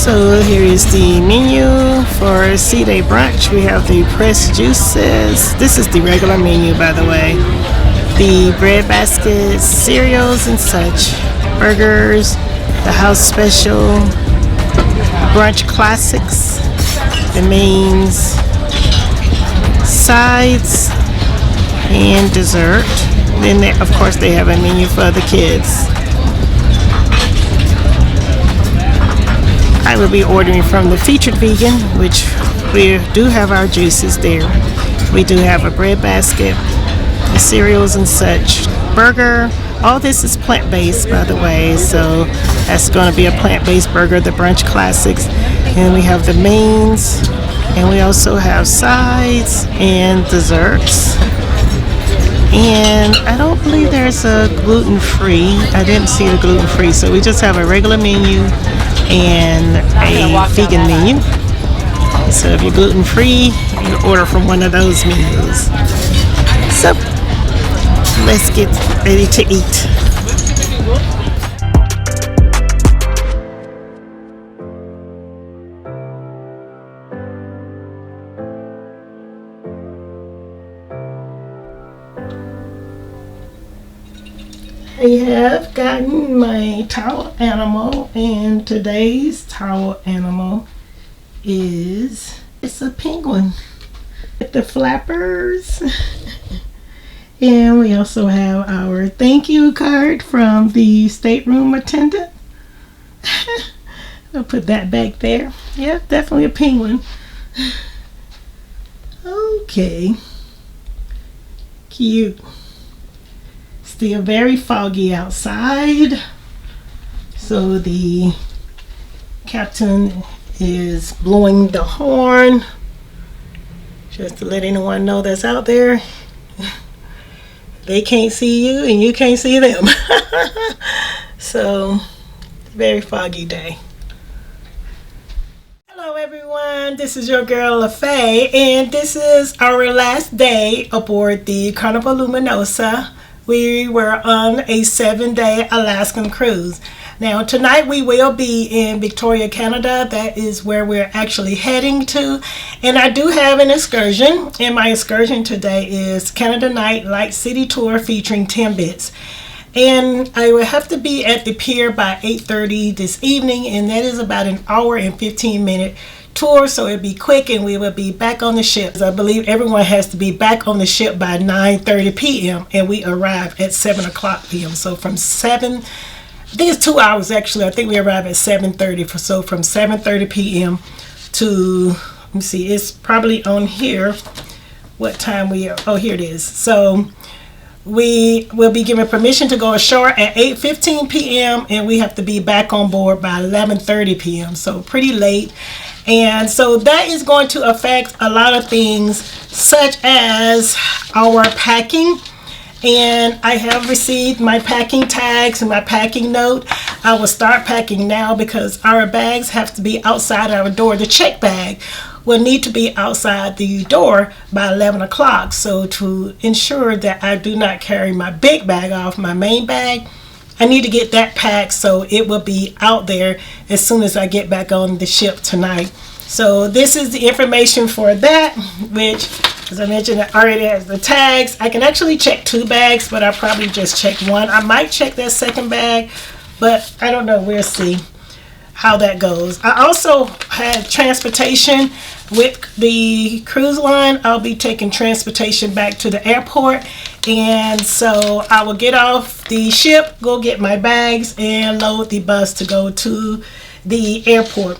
So here is the menu for C-Day brunch. We have the pressed juices. This is the regular menu, by the way. The bread baskets, cereals and such, burgers, the house special, brunch classics, the mains, sides, and dessert. Then, of course, they have a menu for the kids. I will be ordering from the featured vegan, which we do have our juices there. We do have a bread basket, the cereals and such, burger. All this is plant-based, by the way, so that's going to be a plant-based burger, the brunch classics. And we have the mains, and we also have sides and desserts. And I don't believe there's a gluten-free. I didn't see a gluten-free, so we just have a regular menu and a vegan menu. So if you're gluten-free, you order from one of those menus. So let's get ready to eat. I have gotten my towel animal, and today's towel animal it's a penguin with the flappers. And we also have our thank you card from the stateroom attendant. I'll put that back there. Yeah, definitely a penguin. Okay. Cute. Still very foggy outside, so the captain is blowing the horn just to let anyone know that's out there. They can't see you and you can't see them. So very foggy day. Hello everyone, this is your girl LaFay, and this is our last day aboard the Carnival Luminosa. We were on a 7-day Alaskan cruise. Now tonight we will be in Victoria, Canada. That is where we're actually heading to. And I do have an excursion. And my excursion today is Canada Night Light City Tour featuring Timbits. And I will have to be at the pier by 8:30 this evening. And that is about an hour and 15-minute tour, so it'll be quick and we will be back on the ship. I believe everyone has to be back on the ship by 9:30 p.m. and we arrive at 7 o'clock p.m. So from 7, I think it's 2 hours actually. I think we arrive at 7:30. So from 7:30 p.m. to, let me see, it's probably on here what time we are. Oh, here it is. So we will be given permission to go ashore at 8:15 p.m. and we have to be back on board by 11:30 p.m. So pretty late. And so that is going to affect a lot of things, such as our packing. And I have received my packing tags and my packing note. I will start packing now because our bags have to be outside our door. The check bag will need to be outside the door by 11 o'clock. So to ensure that I do not carry my big bag off, my main bag, I need to get that packed so it will be out there as soon as I get back on the ship tonight. So this is the information for that, which, as I mentioned, I already has the tags. I can actually check 2 bags, but I'll probably just check 1. I might check that second bag, but I don't know. We'll see how that goes. I also had transportation with the cruise line. I'll be taking transportation back to the airport, and so I will get off the ship, go get my bags, and load the bus to go to the airport.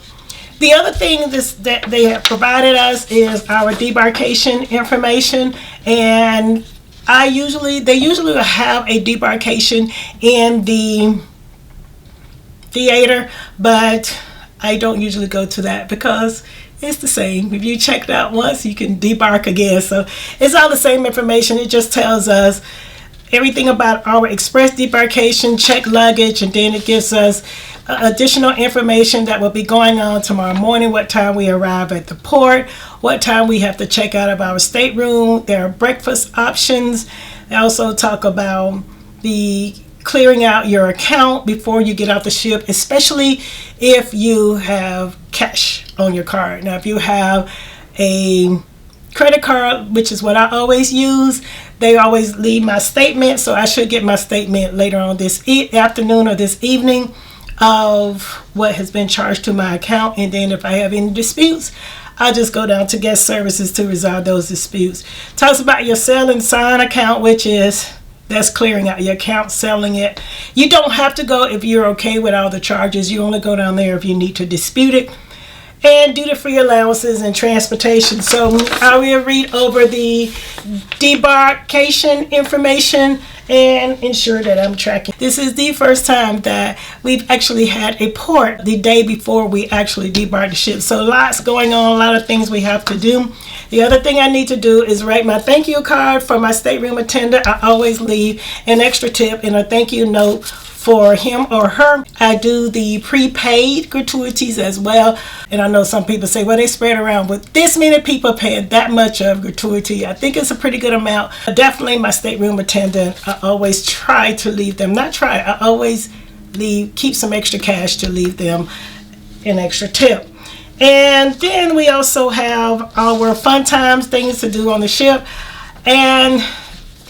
The other thing that they have provided us is our debarkation information, and they usually will have a debarkation in the theater, but I don't usually go to that because it's the same. If you check it out once, you can debark again. So it's all the same information. It just tells us everything about our express debarkation, check luggage, and then it gives us additional information that will be going on tomorrow morning, what time we arrive at the port, what time we have to check out of our stateroom. There are breakfast options. They also talk about the clearing out your account before you get off the ship, especially if you have cash on your card. Now, if you have a credit card, which is what I always use, they always leave my statement, so I should get my statement later on this afternoon or this evening of what has been charged to my account. And then if I have any disputes, I'll just go down to guest services to resolve those disputes. Talks about your sell and sign account, which is that's clearing out your account, selling it. You don't have to go if you're okay with all the charges. You only go down there if you need to dispute it. And duty free allowances and transportation. So I will read over the debarkation information and ensure that I'm tracking. This is the first time that we've actually had a port the day before we actually debark the ship. So lots going on, a lot of things we have to do. The other thing I need to do is write my thank you card for my stateroom attendant. I always leave an extra tip and a thank you note for him or her. I do the prepaid gratuities as well. And I know some people say, well, they spread around, with this many people paying that much of gratuity, I think it's a pretty good amount. Definitely my stateroom attendant, I always try to leave them, I always keep some extra cash to leave them an extra tip. And then we also have our fun times, things to do on the ship. And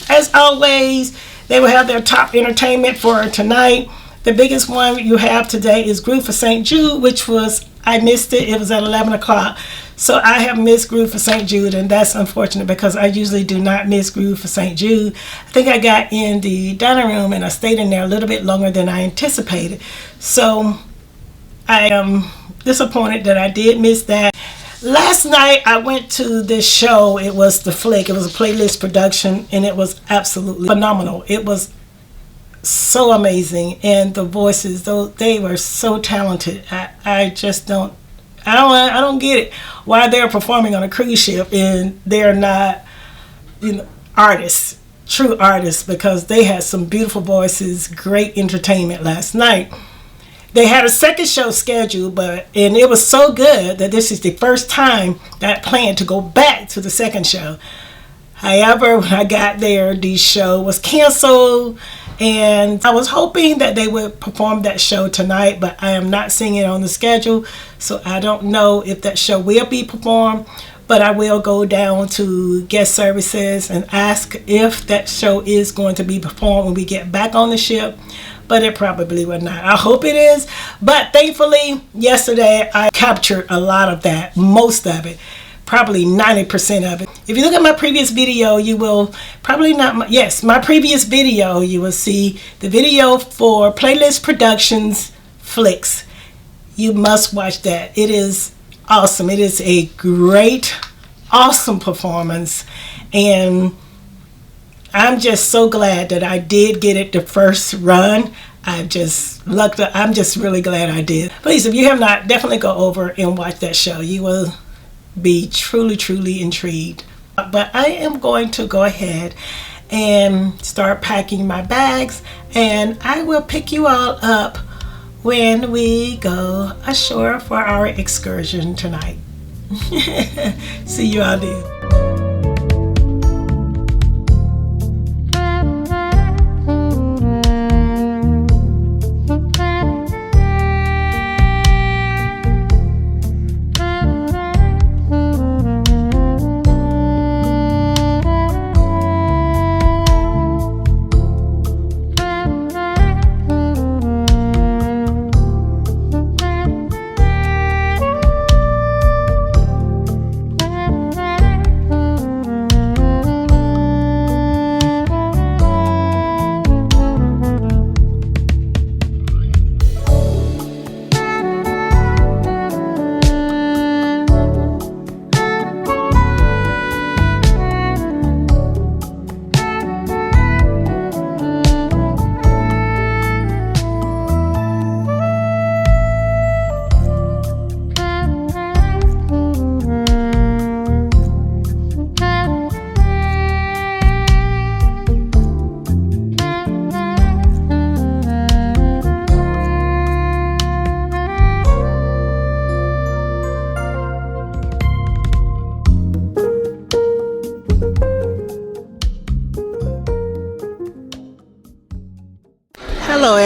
as always, they will have their top entertainment for tonight. The biggest one you have today is Groove for St. Jude, which was, I missed it. It was at 11 o'clock. So I have missed Groove for St. Jude, and that's unfortunate because I usually do not miss Groove for St. Jude. I think I got in the dining room and I stayed in there a little bit longer than I anticipated. So I am disappointed that I did miss that. Last night I went to this show. It was The Flick. It was a playlist production and it was absolutely phenomenal. It was so amazing, and the voices, they were so talented. I just don't get it why they're performing on a cruise ship and they're not, artists, true artists, because they had some beautiful voices, great entertainment last night. They had a second show scheduled, and it was so good that this is the first time that I plan to go back to the second show. However, when I got there, the show was canceled, and I was hoping that they would perform that show tonight, but I am not seeing it on the schedule, so I don't know if that show will be performed. But I will go down to guest services and ask if that show is going to be performed when we get back on the ship. But it probably will not. I hope it is. But thankfully, yesterday I captured a lot of that, most of it, probably 90% of it. If you look at my previous video, you will probably not, my previous video, you will see the video for Playlist Productions Flicks. You must watch that. It is awesome. It is a great, awesome performance. And I'm just so glad that I did get it the first run. I'm just really glad I did. Please, if you have not, definitely go over and watch that show. You will be truly, truly intrigued. But I am going to go ahead and start packing my bags, and I will pick you all up when we go ashore for our excursion tonight. See you all then.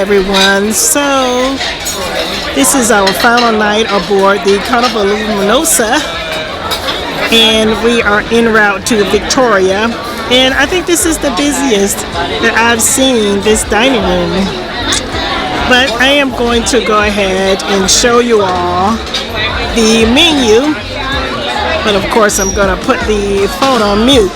everyone. So this is our final night aboard the Carnival Luminosa, and we are en route to Victoria. And I think this is the busiest that I've seen this dining room. But I am going to go ahead and show you all the menu. But of course, I'm going to put the phone on mute.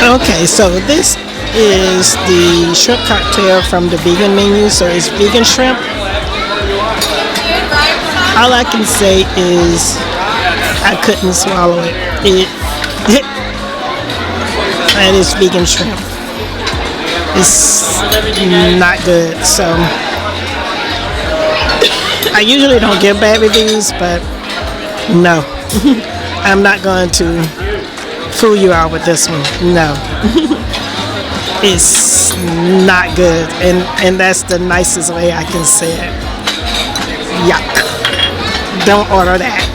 Okay, so this is the shrimp cocktail from the vegan menu. So it's vegan shrimp. All I can say is I couldn't swallow it. That is vegan shrimp. It's not good. So I usually don't give bad reviews, but no, I'm not going to fool you out with this one. No. It's not good, and that's the nicest way I can say it. Yuck. Don't order that.